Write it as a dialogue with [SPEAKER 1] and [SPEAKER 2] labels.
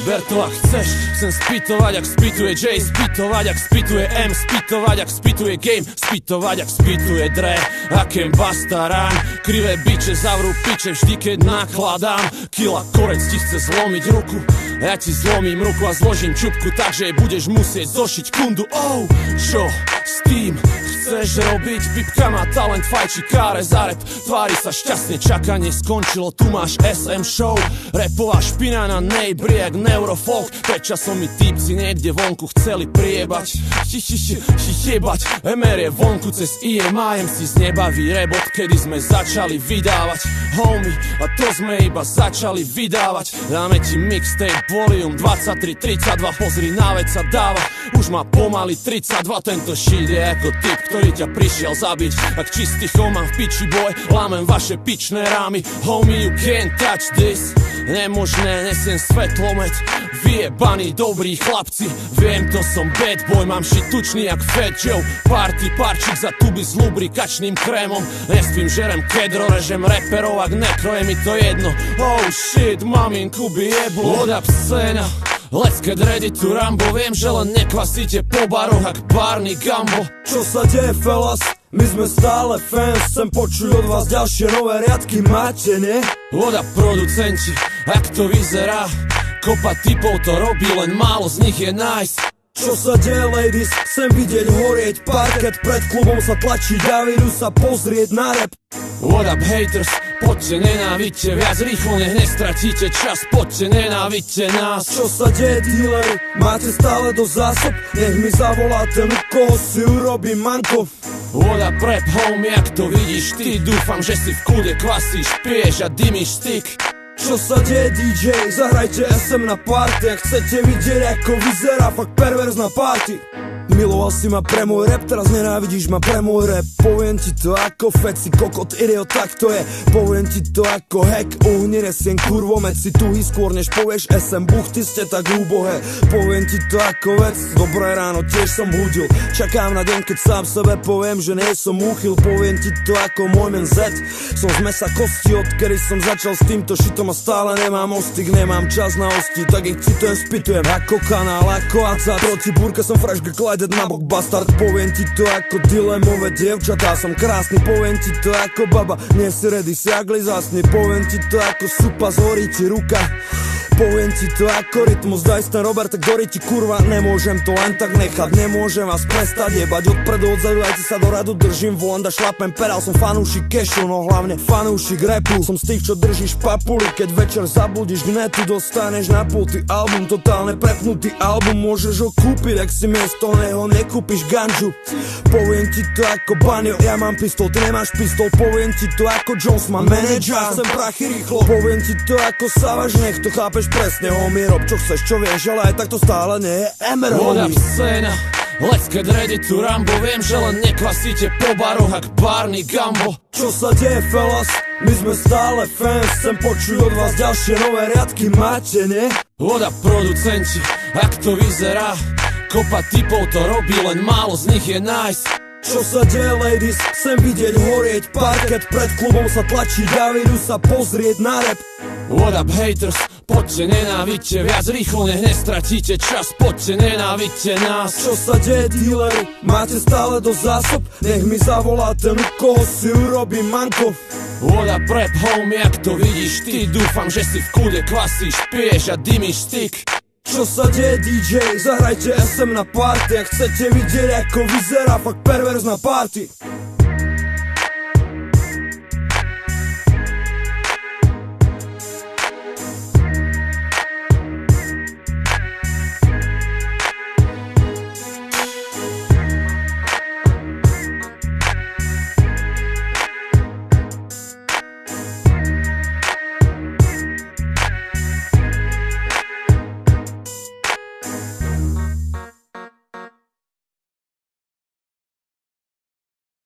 [SPEAKER 1] ber to ak chceš. Chcem spýtovať, ak spýtuje J, spýtovať, ak spýtuje M, spýtovať, ak spýtuje game, spýtovať, ak spýtuje Dre, akém bastarán. Krivé biče zavrú piče vždy, keď nakladám. Kila korec ti chce zlomiť ruku, ja ti zlomím ruku a zložím čupku, takže budeš musieť zošiť kundu. Oh, čo s tým chceš robiť? Pipka má talent, fajči káre za rap, tvári sa šťastne, čakanie skončilo, tu máš SM show. Rapová špina na nejbri jak neurofolk, pred časom mi týpci niekde vonku chceli priebať. Jebať, MR je vonku cez EMI, MC z nebaví rebot, kedy sme začali vydávať. Homie, a to sme iba začali vydávať. Dáme ti mixtape, volume 23-32, pozri na vec sa dáva. Už má pomaly 32, tento shit je ako typ, ktorý ťa prišiel zabiť. Ak čistý chom mám v piči boy, lámem vaše pičné rámy. Homie, you can't touch this, nemožné, nesiem svetlomet. Vyjebaní dobrí chlapci, viem, to som bad boy, mám shit tučný jak Fat Joe. Party, parčík za tuby s lubrikačným krémom. Nespím, žerem kedro, režem reperov, ak nekroje mi to jedno. Oh shit, maminku by jeblo. What up scéna, let's get ready to Rambo. Viem, že len nekvasíte po baroch jak Barney Gumbo.
[SPEAKER 2] Čo sa deje, fellas? My sme stále fans, chcem počuť od vás ďalšie nové riadky, máte, nie?
[SPEAKER 1] What up producenti, ak to vyzerá? Kopa typov to robí, len málo z nich je nice.
[SPEAKER 2] Čo sa deje, ladies? Chcem vidieť horieť parket, pred klubom sa tlačí Davidu sa pozrieť na rap.
[SPEAKER 1] What up haters, poďte nenávidte, viac rýchlo nech nestratíte čas, poďte nenávidte nás.
[SPEAKER 2] Čo sa deje, dealery? Máte stále do zásob? Nech mi zavoláte, u koho si urobím manko.
[SPEAKER 1] What up rap homie, ak to vidíš ty, dúfam, že si v kľude kvasíš, piješ a dymíš stick.
[SPEAKER 2] Čo sa deje, DJ? Zahrajte SM na party, ak chcete vidieť ako vyzerá fakt perverzná party. Miloval si ma pre môj rap, teraz nenávidíš ma pre môj rap. Poviem ti to ako feci, kokot, idiot, tak to je. Poviem ti to ako hack, uhni nesiem kurvomet. Si tuhý skôr než povieš SM, buchty ste tak úbohé. Poviem ti to ako vec, dobré ráno, tiež som hudil. Čakám na deň, keď sám sebe poviem, že nie som úchyl. Poviem ti to ako môj men Z, som z mesa kosti, odkedy som začal s týmto šitom a stále nemám ostyk, nemám čas na osti. Tak ich citujem, spitujem ako kanál, ako aca. Proti búrke som fresh Clyde nabok bastard. Poviem ti to ako dilemové dievčatá, som krásny. Poviem ti to ako baba, nie si ready, si agli zásni. Poviem ti to ako supa, zhorí ti ruka. Poviem ti to ako rytmus, daj ten Robert, tak gorí ti kurva. Nemôžem to len tak nechať, nemôžem vás prestať jebať odpredu, odzadu, aj sa do radu držím volant a šlapem pedál. Som fanúšik kešu, no hlavne fanúšik rapu. Som z tých, čo držíš papuli, keď večer zabudíš k netu, dostaneš na pulty album, totálne prepnutý album. Môžeš ho kúpiť, ak si miesto neho nekúpiš ganžu. Poviem ti to ako Banjo, ja mám pistol, ty nemáš pistol. Poviem ti to ako Jones, mám manažer, chcem prachy rýchlo. Poviem ti to ako Savage, nech to chápeš presne, homie, rob čo chceš, čo vieš, ale aj tak to stále nie je MR, homie.
[SPEAKER 1] What up scéna, let's get ready to Rambo. Viem, že len nekvasíte po baroch jak Barney Gumbo.
[SPEAKER 2] Čo sa deje, fellas? My sme stále fans, chcem počuť od vás ďalšie nové riadky, máte, nie?
[SPEAKER 1] What up producenti, ak to vyzerá? Kopa typov to robí, len málo z nich je nice.
[SPEAKER 2] Čo sa deje, ladies? Chcem vidieť horieť parket, pred klubom sa tlačí Davidu sa pozrieť na rap.
[SPEAKER 1] What up haters, poďte nenávidte, viac rýchlo nech nestratíte čas, poďte nenávidte nás.
[SPEAKER 2] Čo sa deje, dealery? Máte stále do zásob? Nech mi zavoláte, u koho si urobím manko.
[SPEAKER 1] What up rap homie, ak to vidíš ty, dúfam, že si v kľude kvasíš, piješ a dymíš stick.
[SPEAKER 2] Čo sa deje, DJ? Zahrajte SM na party, ak chcete vidieť ako vyzerá fakt perverzná party.